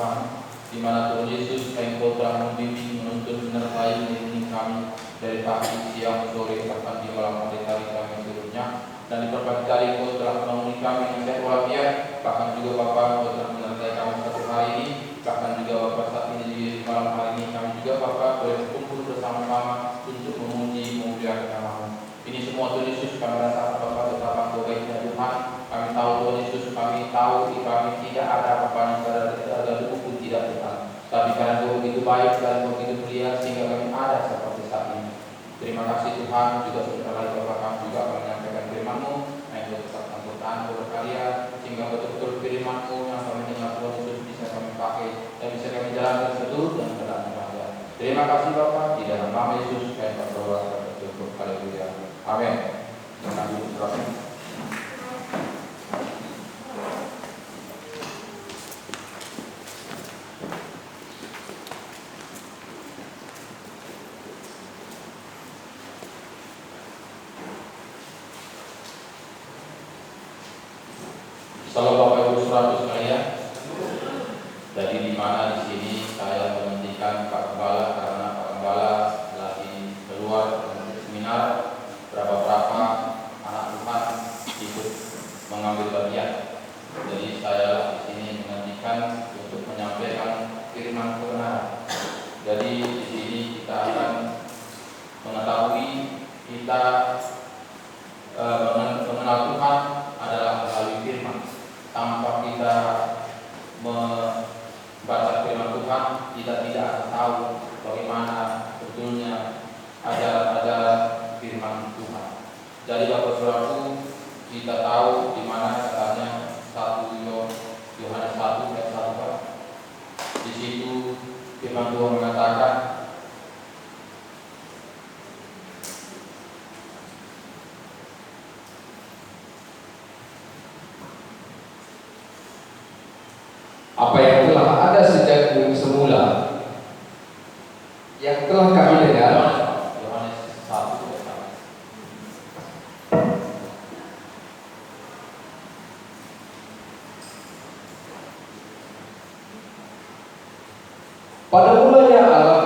Tuhan, di mana Tuhan Yesus Engkau telah membimbing, menuntun, menyertai, melindungi kami dari pagi, siang, sore, bahkan di malam hari kami seluruhnya. Dan di berbagai kali Engkau telah menemui kami dengan sehat walafiat, bahkan juga Bapa Engkau telah menyertai kami satu hari ini, bahkan juga Bapa saat ini di malam hari ini kami juga Bapa boleh berkumpul bersama-sama untuk memuji, memuliakan nama-Mu. Ini semua Tuhan Yesus kami rasakan Bapa betapa Engkau baiknya Tuhan. Kami tahu Tuhan Yesus, kami tahu di kami tidak ada apa-apa yang berada di pun tidak Tuhan. Tapi karena Engkau begitu baik dan Engkau begitu mulia sehingga kami ada seperti saat ini. Terima kasih Tuhan, juga sebentar lagi Bapak kami juga akan menyampaikan firman-Mu. Engkau tetapkan bertahan berkarya sehingga betul-betul firman-Mu yang kami dengar Tuhan Yesus bisa kami pakai dan bisa kami jalankan seluruh dan kedalam raja. Terima kasih Bapak, di dalam nama Yesus kami berdoa dan bersyukur. Haleluya. Amin. Terima kasih. Salam Bapak Ibu Saudara sekalian. Jadi di mana di sini saya menghentikan Pak Gembala karena Pak Gembala lagi keluar untuk seminar. Berapa anak Tuhan ikut mengambil bagian. Jadi saya di sini menghentikan untuk menyampaikan firman kebenaran. Jadi di sini kita akan mengetahui kita mengenal Tuhan adalah melalui firman. Tanpa kita membaca firman Tuhan, kita tidak akan tahu bagaimana betulnya ajaran-ajaran firman Tuhan. Jadi Bapak Saudaraku, kita tahu di mana katanya 1 Yohanes 1 ayat 1. Di situ firman Tuhan mengatakan, apa yang telah ada sejak dulu semula, yang telah kami dengar. Yohanes 1 ayat 1. Pada mulanya Allah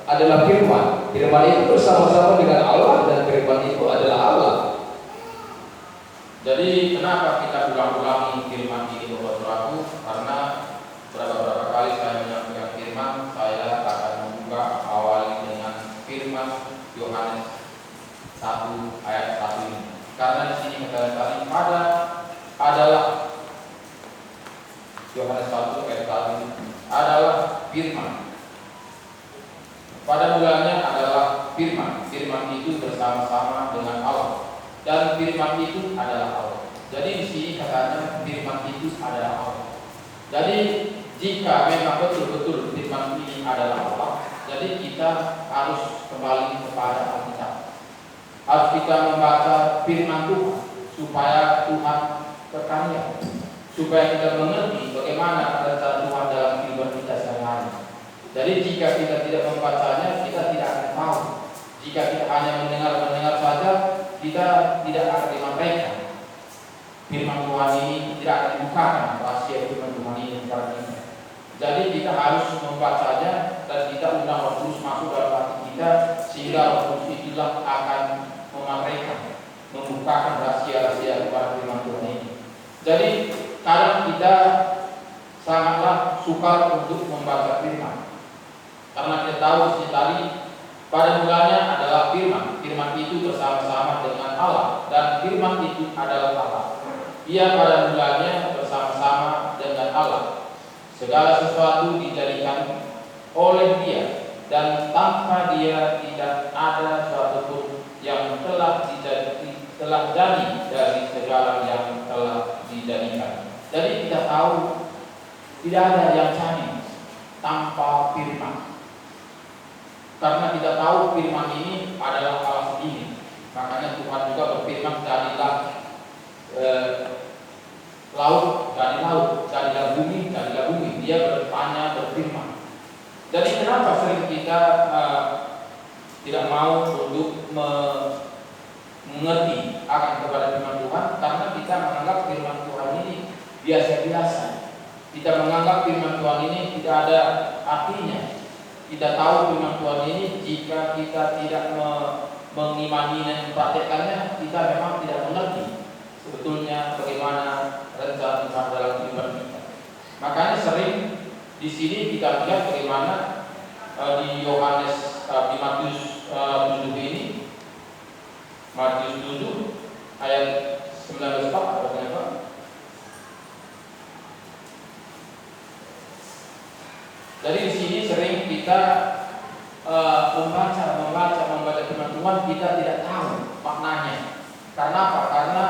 adalah firman. Firman itu bersama-sama dengan Allah dan firman itu adalah Allah. Jadi kenapa kita ulang-ulangi firman ini Bapak Saudaraku? Karena berapa kali saya menyampaikan firman, saya akan membuka awali dengan firman Yohanes 1 ayat 1 ini. Karena di sini kata tadi pada adalah Yohanes 1 ayat 1 ini adalah firman. Pada mulanya adalah firman. Firman itu bersama-sama dengan Allah. Dan firman itu adalah Allah. Jadi di sini katanya firman itu adalah Allah. Jadi jika memang betul-betul firman ini adalah Allah, jadi kita harus kembali kepada Alkitab. Harus kita membaca firman Tuhan supaya Tuhan berkarya, supaya kita mengerti bagaimana rencana Tuhan dalam kehidupan kita sehari-hari. Jadi jika kita tidak membacanya, kita tidak akan tahu. Jika kita hanya mendengar saja, kita tidak akan disampaikan firman Tuhan ini, tidak akan dibukakan rahasia firman Tuhan ini kepada kita. Jadi kita harus membacanya dan kita undang Roh Kudus masuk dalam hati kita, sehingga Roh Kudus itulah akan memamerkan, membukakan rahasia-rahasia kepada firman Tuhan ini. Jadi kadang kita sangatlah sukar untuk membaca firman, karena kita tahu sih tadi pada mulanya adalah firman. Firman itu bersama-sama dengan Allah dan firman itu adalah Allah. Ia pada mulanya bersama-sama dengan Allah. Segala sesuatu dijadikan oleh Dia dan tanpa Dia tidak ada suatu pun yang telah jadi dari segala yang telah dijadikan. Jadi kita tahu tidak ada yang jadi tanpa firman. Karena kita tahu firman ini adalah Allah sendiri. Makanya Tuhan juga berfirman, jadilah laut, jadilah bumi, jadilah bumi. Dia bertanya, berfirman. Jadi kenapa sering kita tidak mau untuk mengerti akan kepada firman Tuhan? Karena kita menganggap firman Tuhan ini biasa-biasa. Kita menganggap firman Tuhan ini tidak ada artinya. Kita tahu firman Tuhan ini jika kita tidak mengimani dan mempraktikkannya, kita memang tidak mengerti sebetulnya bagaimana rencana Tuhan dalam kehidupan kita. Makanya sering di sini kita lihat bagaimana di Yohanes di Matius 7 ini, Matius 7 ayat 19 Pak. Jadi di sini sering kita membaca firman Tuhan, kita tidak tahu maknanya. Karena apa? Karena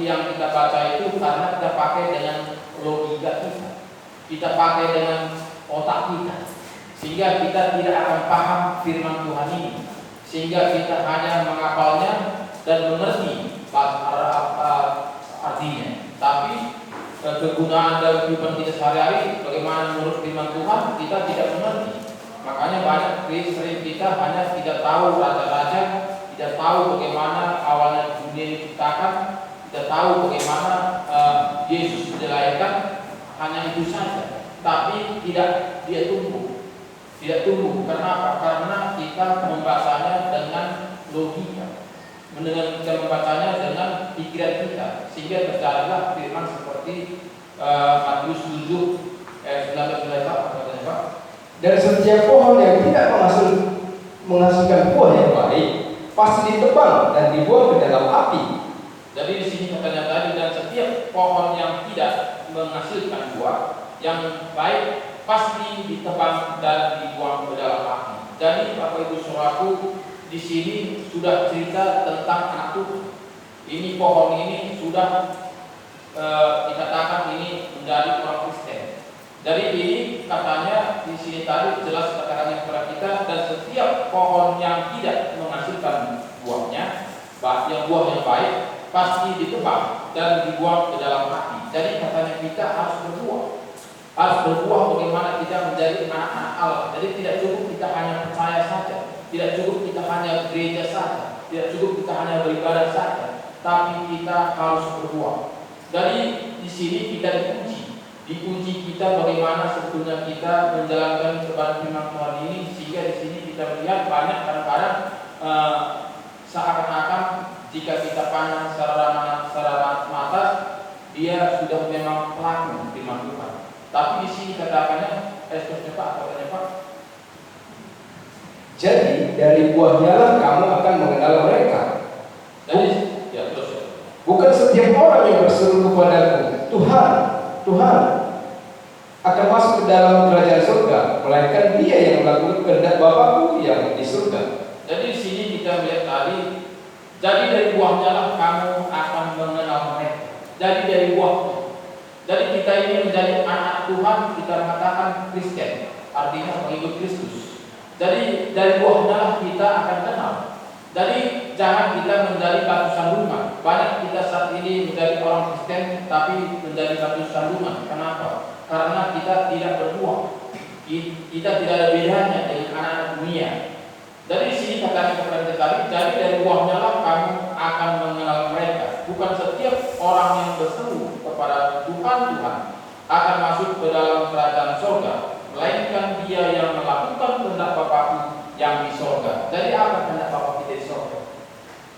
yang kita baca itu karena kita pakai dengan logika kita, kita pakai dengan otak kita, sehingga kita tidak akan paham firman Tuhan ini, sehingga kita hanya menghafalnya dan mengerti artinya. Tapi kegunaan dalam kehidupan kita sehari-hari, bagaimana menurut firman Tuhan, kita tidak mengerti. Makanya banyak sering kita hanya tidak tahu raja-raja, tidak tahu bagaimana awalnya dunia diciptakan, tidak tahu bagaimana Yesus dilahirkan, hanya itu saja. Tapi tidak tumbuh. Karena apa? Karena kita membacanya dengan logika, kita membacanya dengan pikiran kita, sehingga terjadilah firman seperti Matius 7 ayat 19 Pak. Dari setiap pohon yang tidak menghasilkan buah yang baik pasti ditebang dan dibuang ke dalam api. Jadi di sini katanya tadi, dan setiap pohon yang tidak menghasilkan buah yang baik pasti ditebang dan dibuang ke dalam api. Jadi Bapak Ibu Saudaraku, di sini sudah cerita tentang anak Tuhan. Ini pohon ini sudah dikatakan ini menjadi orang Kristen. Jadi ini katanya di sini tadi jelas katakannya kepada kita, dan setiap pohon yang tidak menghasilkan buahnya, yang buah yang baik, pasti ditebang dan dibuang ke dalam api. Jadi katanya kita harus berbuah bagaimana kita menjadi anak-anak Allah. Jadi tidak cukup kita hanya percaya saja, tidak cukup kita hanya gereja saja, tidak cukup kita hanya beribadah saja, tapi kita harus berbuah. Jadi di sini kita diuji kita bagaimana sebetulnya kita menjalankan kepada firman Tuhan ini, sehingga di sini kita melihat banyak kadang-kadang seakan-akan jika kita pandang secara mata dia sudah memang pelaku firman Tuhan. Tapi di sini katakannya Pak. Jadi dari buahnya lah kamu akan mengenal mereka. Jadi ya terus. Bukan setiap orang yang berseru kepadaku, Tuhan, Tuhan, akan masuk ke dalam kerajaan surga, melainkan dia yang melakukan kehendak Bapakku yang di surga. Jadi di sini kita melihat tadi, jadi dari buahnya lah kamu akan mengenal mereka. Jadi dari buahnya. Jadi kita ini menjadi anak Tuhan, kita mengatakan Kristen, artinya pengikut Kristus. Jadi dari buahnya lah kita akan kenal. Jadi jangan kita menjadi batu sandungan. Banyak kita saat ini menjadi orang Kristen tapi menjadi batu sandungan. Kenapa? Karena kita tidak berbuah. Kita tidak ada bedanya dengan anak-anak dunia. Jadi di sini katakan kepada kita tadi, jadi dari buahnya lah kamu akan mengenal mereka. Bukan setiap orang yang berseru kepada Tuhan akan masuk ke dalam kerajaan surga, melainkan dia yang melakukan kehendak Bapakku yang di surga. Jadi apa kehendak Bapa kita di surga?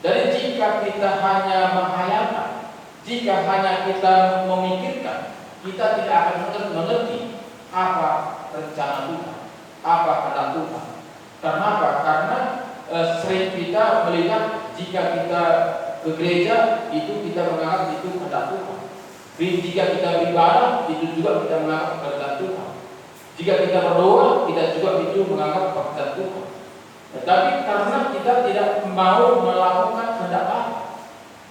Jadi jika kita hanya menghayalkan, jika hanya kita memikirkan, kita tidak akan mengerti apa rencana Tuhan, apa kehendak Tuhan. Kenapa? Karena sering kita melihat jika kita ke gereja itu kita menganggap itu kehendak Tuhan. Jika kita beribadah itu juga kita menganggap kehendak Tuhan. Jika kita berdoa kita juga itu menganggap kehendak Tuhan. Tetapi karena kita tidak mau melakukan kehendak Bapa,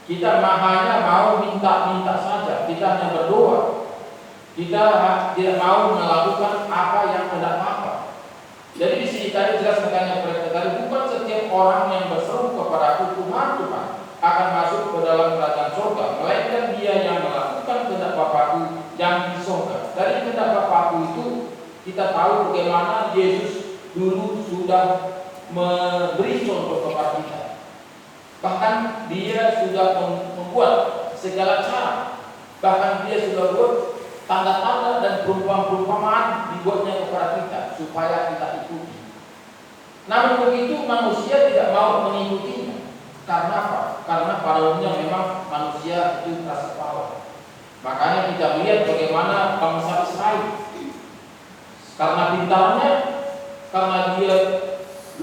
kita hanya mau minta-minta saja, kita hanya berdoa, kita tidak mau melakukan apa yang kehendak Bapa. Jadi di sini tadi jelas katanya tadi, bukan setiap orang yang berseru kepadaku Tuhan akan masuk ke dalam kerajaan surga, melainkan dia yang melakukan kehendak Bapakku yang di surga. Dari kehendak Bapakku itu kita tahu bagaimana Yesus dulu sudah memberi contoh kepada kita. Bahkan dia sudah membuat segala cara. Bahkan dia sudah buat tanda-tanda dan perumpamaan dibuatnya kepada Namun begitu manusia tidak mau mengikutinya. Karena apa? Karena pada umumnya memang manusia itu keras kepala. Makanya kita lihat bagaimana bangsa Israel, karena pintarnya, karena dia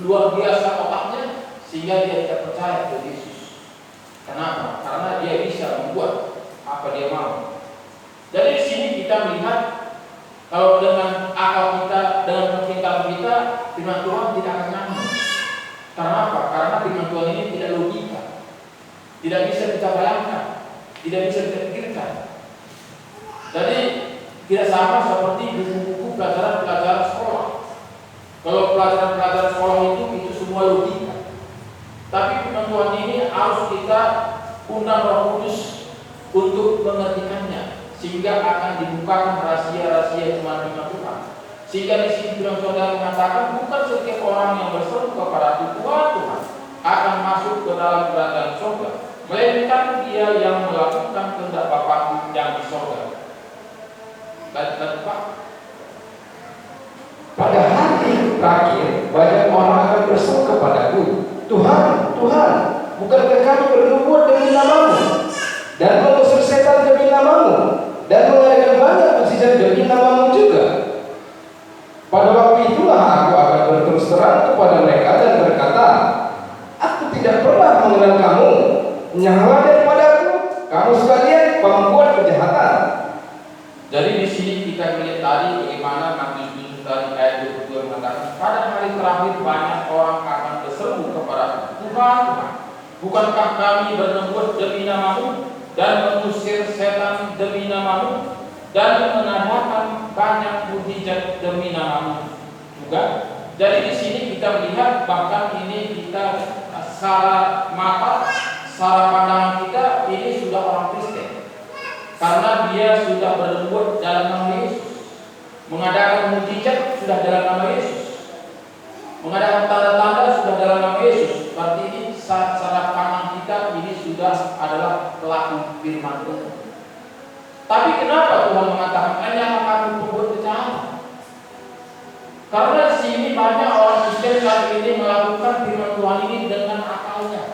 luar biasa otaknya, sehingga dia tidak percaya ke Yesus. Kenapa? Karena dia bisa membuat apa dia mau. Jadi di sini kita melihat kalau dengan akal kita, dengan kepintaran kita, firman Tuhan tidak akan nyambung. Karena apa? Karena firman Tuhan ini tidak logika, tidak bisa kita bayangkan, tidak bisa kita pikirkan. Jadi tidak sama seperti buku-buku pelajaran sekolah. Kalau pelajaran sekolah itu semua logika. Tapi firman Tuhan ini harus kita undang Roh Kudus untuk mengertikannya, sehingga akan dibukakan rahasia-rahasia firman Tuhan. Sehingga di sini firman Tuhan mengatakan bukan setiap orang yang berseru kepada Tuhan akan masuk ke dalam kerajaan surga, melainkan dia yang melakukan kehendak Bapa yang di surga. Pada hari terakhir banyak orang akan berseru kepadaku, Tuhan, Tuhan, bukankah kami bernubuat demi namamu dan mengusir setan demi namamu dan mengadakan banyak mukjizat demi namamu juga? Pada waktu itulah aku akan berterus terang kepada mereka dan berkata, aku tidak pernah mengenal kamu, nyala daripadaku, kamu sekalian pembuat kejahatan. Jadi di sini kita melihat tadi bagaimana Matius 7 tadi ayat 22 mengatakan, pada hari terakhir banyak orang akan berseru kepada Tuhan, bukankah kami bernubuat demi namamu dan mengusir setan demi namamu dan mengadakan banyak mukjizat demi namamu juga? Jadi di sini kita melihat bahkan ini kita secara mata, secara pandangan kita ini sudah orang Kristen. Karena dia sudah bernubuat dalam nama Yesus, mengadakan mukjizat sudah dalam nama Yesus, mengadakan tanda-tanda sudah dalam nama Yesus. Berarti ini secara pandang kita ini sudah adalah pelaku firman Tuhan. Tapi kenapa Tuhan mengatakan hanya kamu pembuat kejahatan? Karena di sini banyak orang Kristen saat ini melakukan firman Tuhan ini dengan akalnya,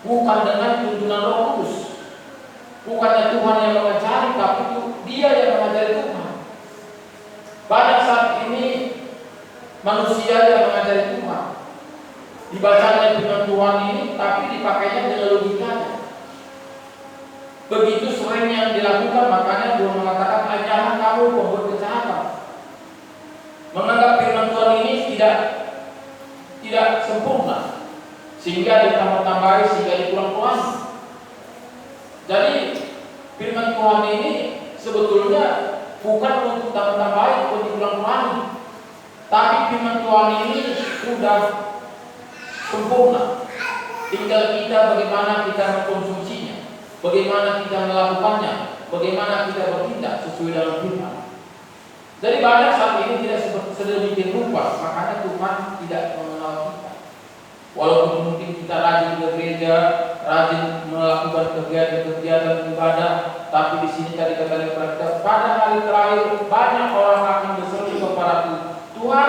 bukan dengan tuntunan Roh Kudus. Bukannya Tuhan yang mengajari, tapi itu dia yang mengajari Tuhan. Banyak saat ini manusia yang mengajari Tuhan. Dibacanya firman Tuhan ini, tapi dipakainya dengan logikanya. Begitu sering yang dilakukan, makanya Tuhan mengatakan, jangan kamu membuat kejahatan. Menganggap firman Tuhan ini tidak sempurna, sehingga ditambah-tambahi, sehingga dikurang-kurangi. Jadi firman Tuhan ini sebetulnya bukan untuk tambah-tambahin, untuk diulang-ulangi, tapi firman Tuhan ini sudah sempurna. Tinggal kita bagaimana kita mengkonsumsinya, bagaimana kita melakukannya, bagaimana kita bertindak sesuai dengan firman. Jadi banyak saat ini tidak sedemikian rupa, makanya Tuhan tidak mengenal kita. Walaupun mungkin kita rajin ke gereja, rajin melakukan kegiatan ibadah, tapi di sini tadi kata kita, pada hari terakhir banyak orang akan berseru kepada Tuhan,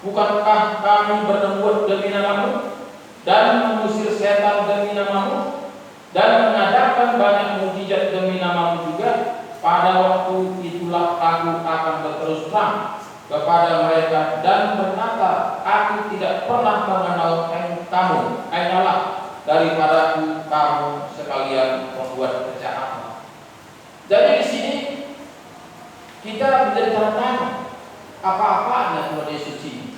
bukankah kami bernubuat demi namamu dan mengusir setan demi namamu dan mengadakan banyak mukjizat demi namamu juga? Pada waktu itulah aku akan berterus terang kepada mereka dan berkata, aku tidak pernah mengenal kamu, hanyalah daripada kamu sekalian membuat kejahatan. Jadi di sini kita menjadi tanda-tanya apa-apanya Tuhan Yesus ini.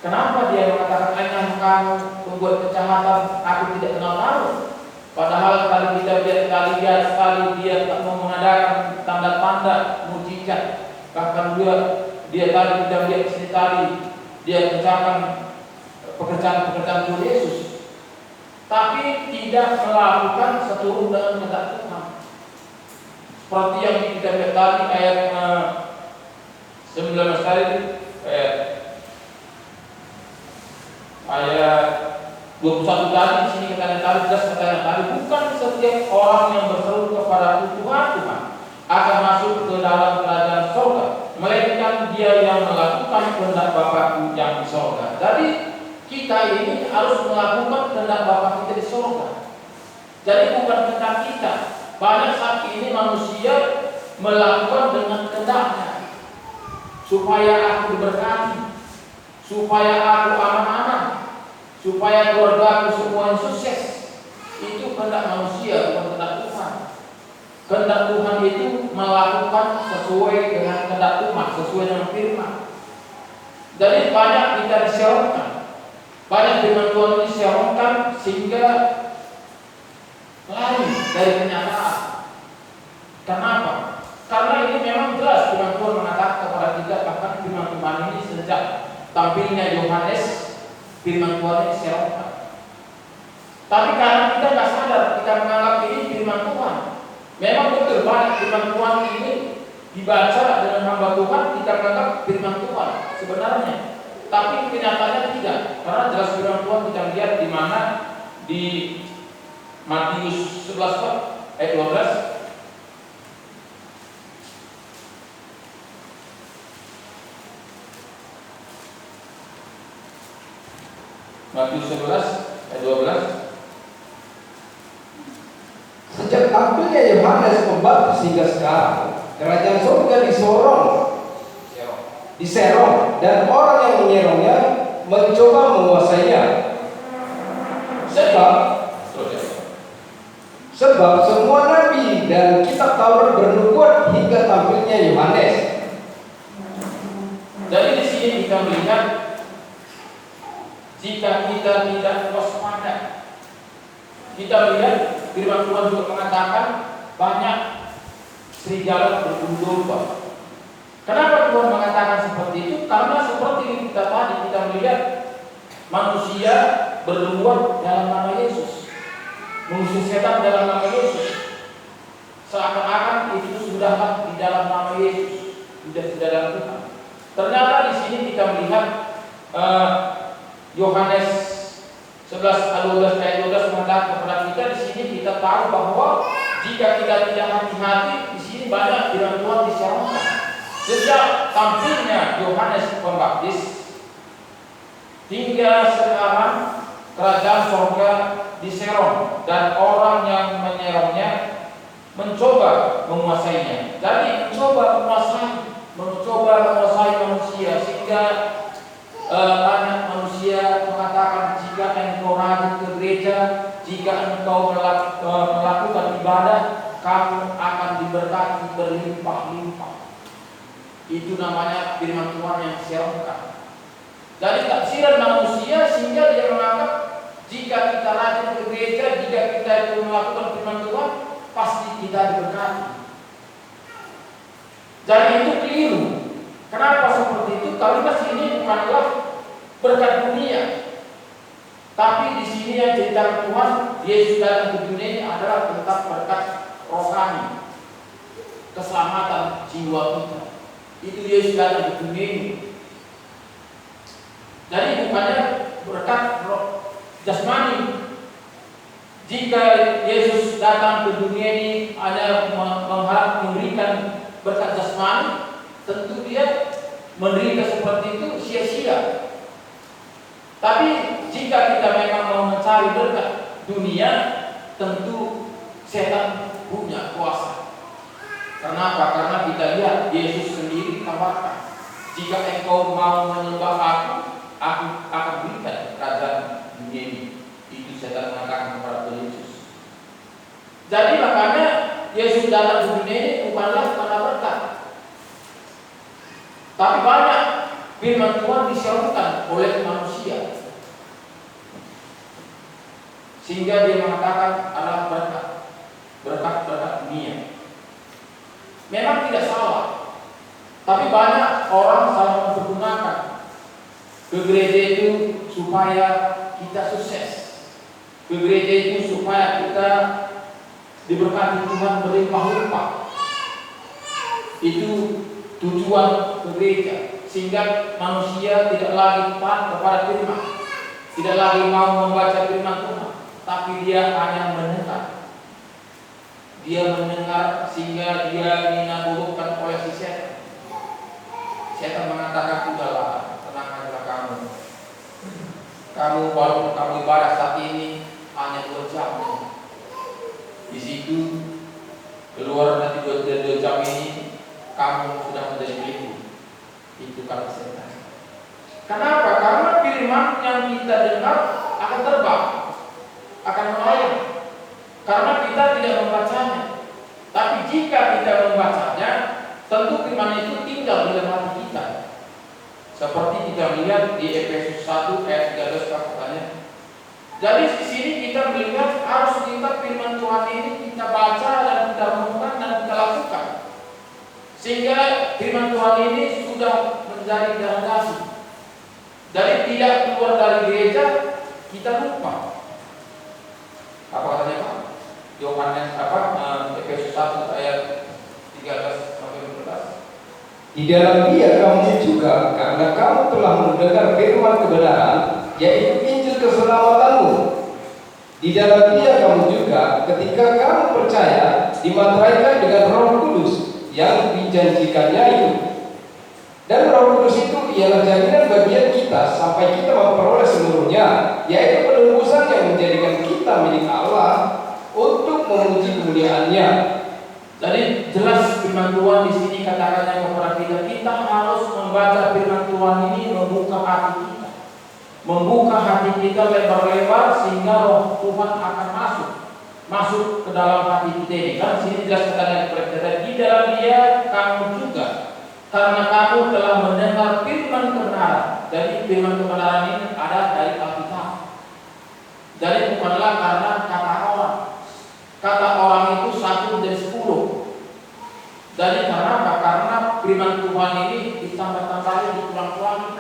Kenapa dia mengatakan hanyalah kamu membuat kejahatan, aku tidak kenal kamu? Padahal kali kita lihat sekali dia mengadakan tanda-tanda mukjizat, bahkan dia tadi kita lihat di sini tadi dia kerjakan pekerjaan Tuhan Yesus, tapi tidak melakukan seturut dengan kehendak Tuhan. Seperti yang kita lihat tadi ayat 19 tadi, ayat 21 tadi di sini kita lihat tadi bukan setiap orang yang berseru kepada Tuhan akan masuk ke dalam kerajaan surga, melainkan dia yang melakukan kehendak Bapakku yang di sorga. Jadi kita ini harus melakukan kehendak Bapa kita di sorga. Jadi bukan kehendak kita. Banyak saat ini manusia melakukan dengan kehendaknya, supaya aku diberkati, supaya aku aman-aman, supaya keluarga aku semuanya sukses. Itu kehendak manusia, bukan kehendak Tuhan. Kehendak Tuhan itu melakukan sesuai dengan kehendak Tuhan, sesuai dengan firman. Jadi banyak kita diserongkan, banyak firman Tuhan ini diserongkan sehingga lari dari kenyataan. Kenapa? Karena ini memang jelas firman Tuhan mengatakan kepada kita, bahkan firman Tuhan ini sejak tampilnya Yohanes, firman Tuhan ini diserongkan. Tapi karena kita nggak sadar, kita menganggap ini firman Tuhan. Memang betul banyak firman Tuhan ini dibaca dengan hamba Tuhan, kita menganggap firman Tuhan sebenarnya. Tapi kenyataannya tidak. Karena jelas firman Tuhan kita lihat di mana di Matius 11 ayat 12. Matius 11 ayat 12. Sejak tampilnya Yohanes Pembaptis hingga sekarang, kerajaan surga diserong, dan orang yang menyerongnya mencoba menguasainya. Sebab semua nabi dan kitab Taurat bernubuat hingga tampilnya Yohanes. Jadi di sini kita melihat, jika kita tidak waspada, kita melihat firman Tuhan juga mengatakan banyak serigala berbulu domba. Kenapa Tuhan mengatakan seperti itu? Karena seperti kita tadi kita melihat manusia berbuat dalam nama Yesus, mengusir setan dalam nama Yesus. Seakan-akan itu sudah di dalam nama Yesus, sudah dalam Tuhan. Ternyata di sini kita melihat Yohanes 11 ayat 12 mengatakan kepada kita, di sini kita tahu bahwa jika kita tidak hati-hati, di sini banyak firman Tuhan diserongkan. Sejak tampilnya Yohanes Pembaptis hingga sekarang kerajaan surga diserong dan orang yang menyerongnya mencoba menguasainya. Jadi mencoba menguasai manusia sehingga banyak manusia mengatakan, jika engkau rajin ke gereja, jika engkau melakukan ibadah, kamu akan diberkati berlimpah-limpah. Itu namanya firman Tuhan yang diserongkan. Jadi tafsiran manusia sehingga dia menganggap jika kita rajin ke gereja, jika kita itu melakukan firman Tuhan, pasti kita diberkati. Jadi itu keliru. Kenapa seperti itu? Karena sini bukanlah berkat dunia, tapi di sini yang cerita Tuhan, Yesus datang ke dunia ini adalah tentang berkat rohani, keselamatan jiwa kita. Itu Yesus datang ke dunia ini. Jadi bukannya berkat jasmani. Jika Yesus datang ke dunia ini hanya mengharap memberikan berkat jasmani, tentu dia menderita seperti itu sia-sia. Tapi jika kita memang mau mencari berkat dunia, tentu setan punya kuasa. Kenapa? Karena kita lihat Yesus sendiri katakan, jika engkau mau menyembah aku akan berikan kerajaan dunia ini. Itu setan mengatakan kepada Yesus. Jadi makanya Yesus datang ke dunia ini bukanlah karena berkat, tapi banyak firman Tuhan diserahkan oleh manusia sehingga dia mengatakan adalah berkat dunia. Memang tidak salah, tapi banyak orang salah mempergunakan ke gereja itu supaya kita sukses, ke gereja itu supaya kita diberkati Tuhan berlimpah-limpah. Itu tujuan ke gereja, sehingga manusia tidak lagi taat kepada firman, tidak lagi mau membaca firman Tuhan, tapi dia hanya mendengar. Dia mendengar sehingga dia dinaburkan oleh si setan, Setan mengatakan, udahlah, tenang aja kamu. Kamu walaupun kamu ibadah saat ini hanya 2 jam. Di situ keluar nanti 2 jam ini kamu sudah menjadi milikku. Itu kata setan. Kenapa? Karena firman yang kita dengar akan terbang, akan melayang. Karena kita tidak membacanya. Tapi jika kita membacanya, tentu firman itu tinggal di dalam hati kita. Seperti kita lihat di Efesus 1 ayat 13 katanya. Jadi di sini kita melihat harus kita firman Tuhan ini kita baca dan kita renungkan dan kita lakukan. Sehingga firman Tuhan ini sudah menjadi gradasi. Dari tidak keluar dari gereja kita lupa. Apa katanya Pak? Yohanes Efesus 1 ayat 13 sampai 14. Di dalam Dia kamu juga, karena kamu telah mendengar firman kebenaran, yaitu Injil keselamatanmu. Di dalam Dia kamu juga, ketika kamu percaya, dimateraikan dengan Roh Kudus yang dijanjikannya itu. Dan Roh Kudus itu ialah jaminan bagian kita sampai kita memperoleh seluruhnya, yaitu penebusan yang menjadikan kita milik Allah untuk memuji kemuliaan-Nya. Jadi jelas firman Tuhan di sini katakannya kepada kita harus membaca firman Tuhan ini, membuka hati kita, membuka hati kita lebar-lebar sehingga Roh Tuhan akan masuk ke dalam hati kita ini. Kan sini jelas katanya kepada kita, di dalam Dia kamu juga, karena kamu telah mendengar firman kebenaran. Jadi firman kebenaran ini ada dari Alkitab. Jadi bukanlah karena kata orang. Kata orang itu 1 dari 10. Dari karena apa? Karena firman Tuhan ini ditambah-tambahin, dikulang-kulangi,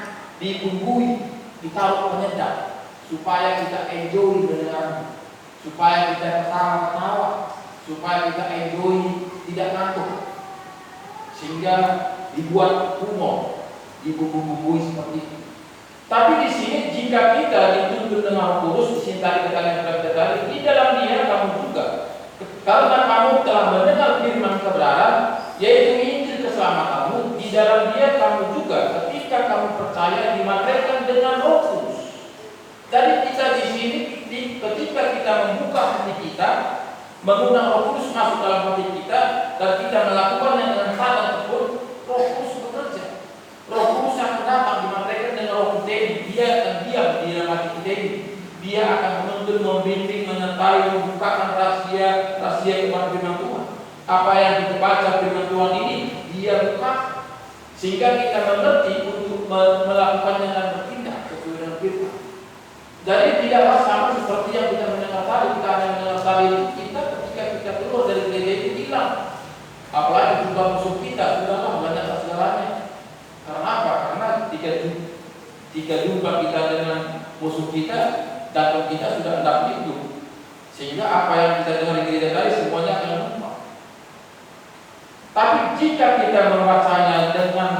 dibumbui, ditaruh penyedap supaya kita enjoy mendengarnya, supaya kita ketawa-ketawa, supaya kita enjoy tidak ngantuk, sehingga dibuat humor, dibumbu-bumbui seperti itu. Tapi di sini jika kita dituntut dengan Roh Kudus, di sini tadi kita tadi, di dalam Dia kamu juga, karena kamu telah mendengar firman kebenaran, yaitu Injil keselamatanmu. Di dalam Dia kamu juga, ketika kamu percaya, dimateraikan dengan Roh Kudus. Jadi kita di sini, ketika kita membuka hati kita, mengundang Roh Kudus masuk dalam hati kita, dan kita melakukannya dengan tangan tersebut, Roh Kudus bekerja. Roh Kudus akan datang dimateraikan dengan Roh kita ini. Dia akan diam di dalam hati kita ini. Dia akan menuntun, membimbing, menyertai, membukakan rahasia kepada firman Tuhan. Apa yang kita baca firman Tuhan ini, Dia buka sehingga kita mengerti untuk melakukannya dan bertindak sesuai dengan firman. Jadi tidaklah sama seperti yang kita mendengar tadi. Kita hanya mendengar tadi, kita ketika kita keluar dari gereja itu hilang. Apalagi jumpa musuh kita sudahlah banyak segalanya. Karena apa? Karena jika jumpa kita dengan musuh kita, dalam kita sudah hendak hidup, sehingga apa yang kita dengar di gereja tadi semuanya akan lupa. Tapi jika kita membacanya dengan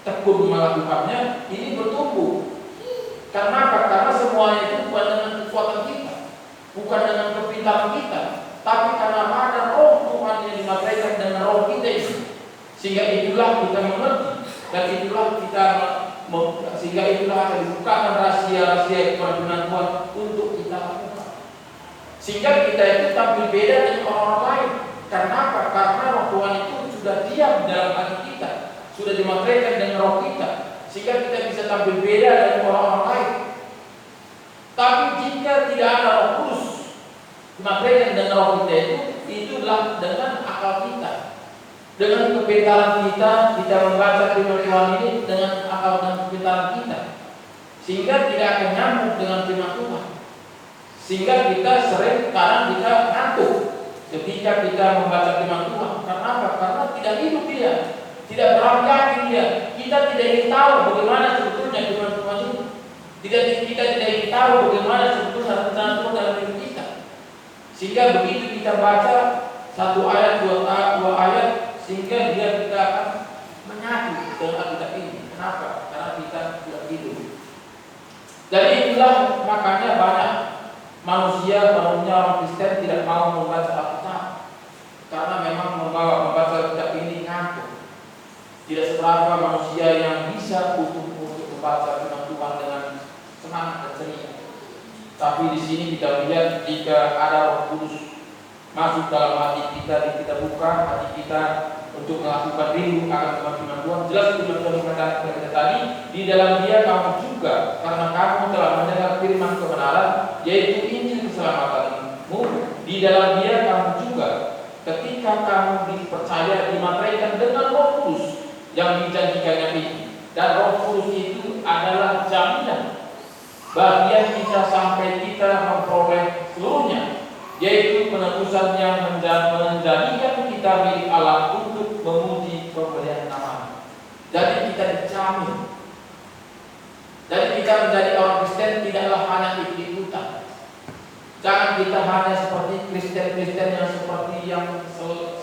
tekun melakukannya, ini bertumbuh. Karena apa? Karena semuanya itu bukan dengan kekuatan kita, bukan dengan kepintaran kita, tapi karena ada Roh Tuhan yang dimateraikan dengan Roh kita ini. Sehingga itulah kita mengerti, dan itulah kita sehingga itulah akan dibukakan rahasia-rahasia kepada firman Tuhan untuk kita lakukan. Sehingga kita itu tampil beda dengan orang lain. Karena apa? Karena Roh Tuhan itu sudah diam dalam hati kita, sudah dimateraikan dengan Roh kita, sehingga kita bisa tampil beda dari orang-orang lain. Tapi jika tidak ada Roh Kudus dimateraikan dengan Roh kita itulah dengan akal kita, dengan kepintaran kita membaca firman Tuhan ini dengan akal dan kepintaran kita, sehingga tidak akan nyambung dengan firman Tuhan. Sehingga kita sering kadang kita ngantuk ketika kita membaca firman Tuhan. Karena apa? Karena tidak hidup dia, tidak berangkat dia. Kita tidak ingin tahu bagaimana sebetulnya firman Tuhan ini. Kita tidak ingin tahu bagaimana sebetulnya rencana Tuhan dalam hidup kita. Sehingga begitu kita baca 1 ayat, 2 ayat, sehingga kita akan menyatu dengan Alkitab ini. Kenapa? Karena kita sudah hidup. Jadi itulah makanya banyak manusia orang Kristen tidak mau membaca Alkitab, karena memang membaca Alkitab ini ngantuk. Tidak seberapa manusia manusia yang bisa untuk membaca firman Tuhan dengan semangat dan ceria. Tapi di sini kita lihat jika ada Roh Kudus masuk dalam hati kita buka hati kita untuk melakukan rindu akan firman Tuhan. Jelas firman Tuhan mengatakan kepada kita tadi, di dalam Dia kamu juga, karena kamu telah mendengar firman kebenaran, yaitu Injil keselamatanmu. Di dalam Dia kamu juga, ketika kamu dipercaya, dimateraikan dengan Roh Kudus yang dijanjikannya itu. Dan Roh Kudus itu adalah jaminan bagian kita sampai kita memperoleh seluruhnya, yaitu penebusan yang menjadikan kita milik Allah untuk memuji kemuliaan nama. Jadi kita dijamin. Jadi kita menjadi orang Kristen tidaklah hanya ikut-ikutan. Jangan kita hanya seperti Kristen-Kristen yang seperti yang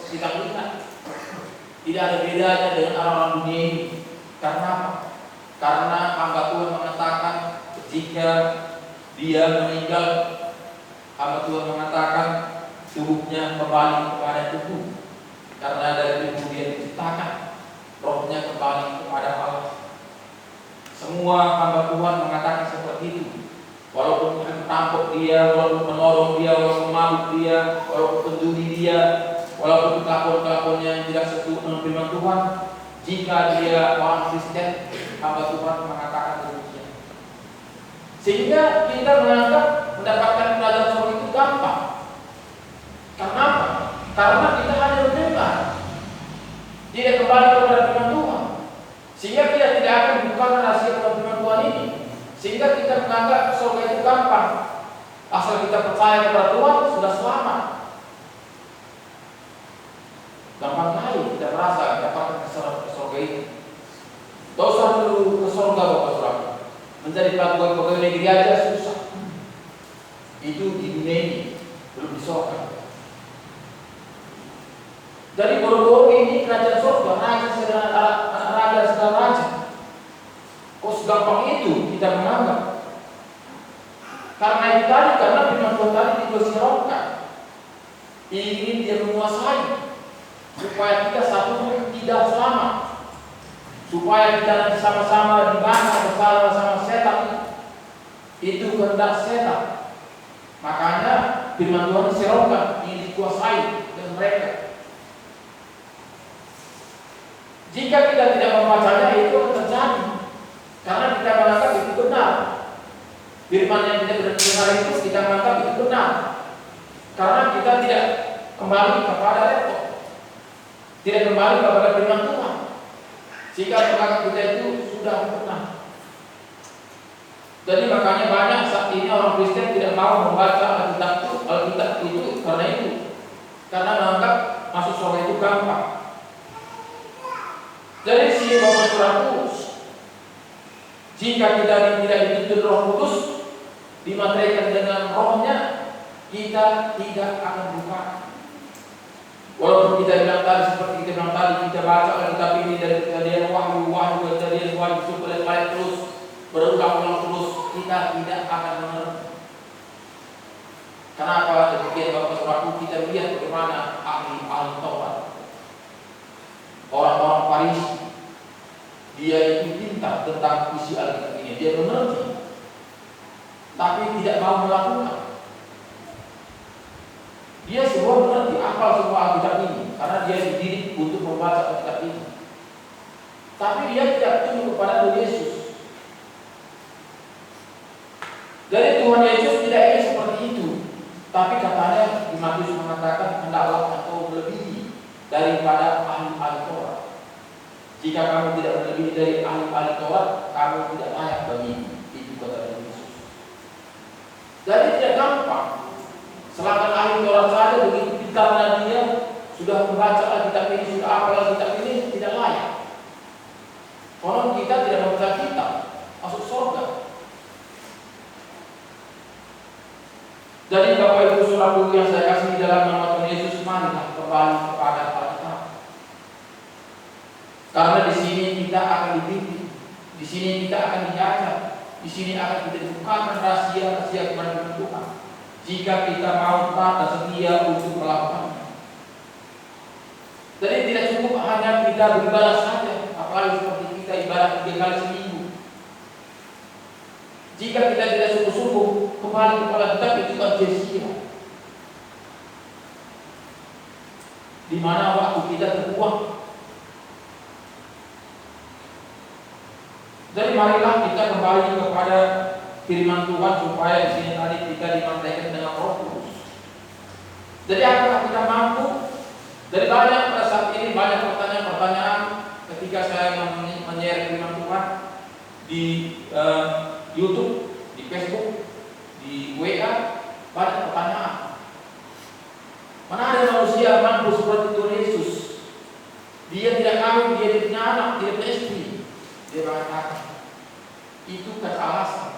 kita lihat. Tidak ada bedanya dengan orang-orang dunia ini. Karena apa? Karena hamba Tuhan mengatakan jika dia meninggal, hamba Tuhan mengatakan tubuhnya kembali kepada tubuh, karena dari tubuh dia diciptakan, rohnya kembali kepada Allah. Semua hamba Tuhan mengatakan seperti itu. Walaupun tampuk dia, walaupun menolong dia, walaupun mabuk dia, walaupun penjudi dia, walaupun kelakuan-kelakuannya yang tidak sesuai dengan firman Tuhan, jika dia orang Kristen, hamba Tuhan mengatakan demikian. Sehingga kita menganggap mendapatkan kerajaan surga itu gampang. Karena apa? Karena kita hanya mendengar, tidak kembali kepada firman Tuhan. Sehingga kita tidak akan buka rahasia firman Tuhan ini. Sehingga kita menganggap surga itu gampang. Asal kita percaya kepada Tuhan, sudah selamat. Gampang kali kita merasa dapatkan ke surga itu. Dosa dulu ke surga Bapak Saudara. Menjadi pegawai negeri aja susah. Itu di dunia ini, belum di surga. Jadi boro-boro ini kerajaan surga, raja sedang raja sedang raja. Kok segampang itu kita menganggap? Karena itu tadi, karena firman Tuhan tadi dipersiapkan, ingin dia menguasai, supaya kita satu pun tidak selamat, supaya kita nanti sama-sama dibakar bersama-sama setan. Itu kehendak setan. Makanya firman Tuhan diserokan, ingin dikuasai dengan mereka. Jika kita tidak membacanya, itu akan terjadi, karena kita menganggap itu benar. Firman yang kita dengar itu kita menganggap itu benar, karena kita tidak kembali kepada laptop, tidak kembali kepada firman Tuhan, sehingga menganggap kita itu sudah benar. Jadi makanya banyak saat ini orang Kristen tidak mau membaca Alkitab itu karena menganggap masuk surga itu gampang. Jadi si Bapak Saudaraku, jika kita tidak dituntun Roh Kudus, dimateraikan dengan rohnya, kita tidak akan buka. Walaupun kita bilang tadi, seperti kita bilang tadi, kita baca Alkitab ini dari kejadian Wahyu, supaya balik terus, berulang-ulang terus, kita tidak akan mengerti. Kenapa? Demikian Bapak Saudaraku, kita lihat bagaimana ahli Taurat, orang-orang Farisi, dia itu pintar tentang isi Alkitab ini, dia mengerti, tapi tidak mau melakukan. Dia semua mengerti, hafal semua Alkitab ini, karena dia dididik untuk membaca Alkitab ini. Tapi dia tidak tunduk kepada Tuhan Yesus. Jadi Tuhan Yesus tidak ingin seperti itu. Tapi katanya di Matius mengatakan hendaklah atau melebihi daripada ahli-ahli Taurat. Jika kamu tidak melebihi dari ahli-ahli Taurat, kamu tidak layak bagi itu, kata Yesus. Jadi tidak gampang. Selama ahli Taurat saja begitu pintarnya dia sudah membaca Alkitab ini, sudah hafal Alkitab ini, tidak layak. Konon kita tidak membaca kitab, masuk surga. Jadi Bapak Ibu Saudaraku yang saya kasih di dalam nama Tuhan Yesus, marilah kembali kepada Alkitab. Karena di sini kita akan dibimbing, di sini kita akan diajar, di sini akan kita dibukakan rahasia-rahasia kepada Tuhan. Jika kita mau taat dan setia untuk melakukannya. Jadi tidak cukup hanya kita beribadah saja, apalagi seperti kita kita ibadah 3 kali seminggu. Jika kita tidak sungguh-sungguh kembali kepada kitab itu kan sia-sia. Di mana waktu kita terbuang. Jadi marilah kita kembali kepada firman Tuhan supaya di sini tadi kita dimantaikan dengan Roh Kudus. Jadi apakah kita mampu? Dari banyak pada saat ini banyak pertanyaan-pertanyaan ketika saya men-share firman Tuhan di YouTube, di Facebook, di WA, banyak pertanyaan. Mana ada manusia mampu seperti Tuhan Yesus? Dia tidak kawin, dia tidak punya anak, dia tidak istri. Dia mengatakan, itu kan alasan.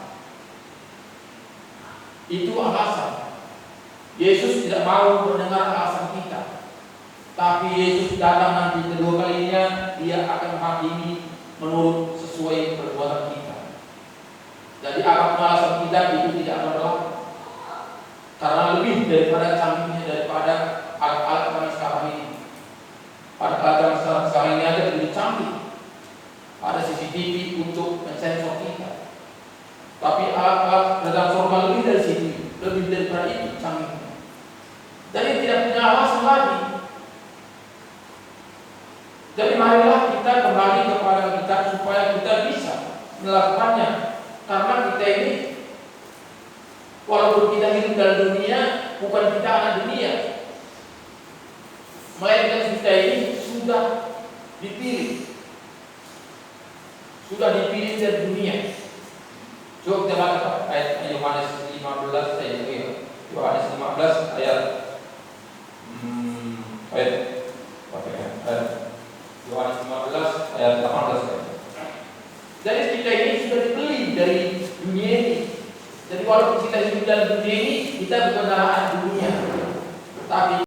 Itu alasan. Yesus tidak mau mendengar alasan kita. Tapi Yesus datang nanti kedua kalinya, dia akan menghakimi menurut sesuai perbuatan kita. Jadi apapun alasan kita itu tidak akan berlaku. Karena lebih daripada canggihnya daripada alat-alat kami sekarang ini. Pada alat sekarang ini ada lebih canggih. Ada CCTV untuk mensensor kita. Tapi alat-alat transformer lebih dari sini, lebih daripada itu canggihnya. Jadi tidak punya alasan lagi. Jadi marilah kita kembali kepada kita supaya kita bisa melakukannya. Karena kita ini, walaupun kita hidup dalam dunia, bukan kita anak dunia. Melainkan kita ini sudah dipilih. Sudah dipilih dari dunia. Coba kita baca ayat Yohanes 15 Yohanes 15 ayat Yohanes 15 ayat 18. Jadi kita ini sudah dibeli dari dunia ini. Jadi walaupun kita hidup dalam dunia ini, kita bukan anak dunia, tapi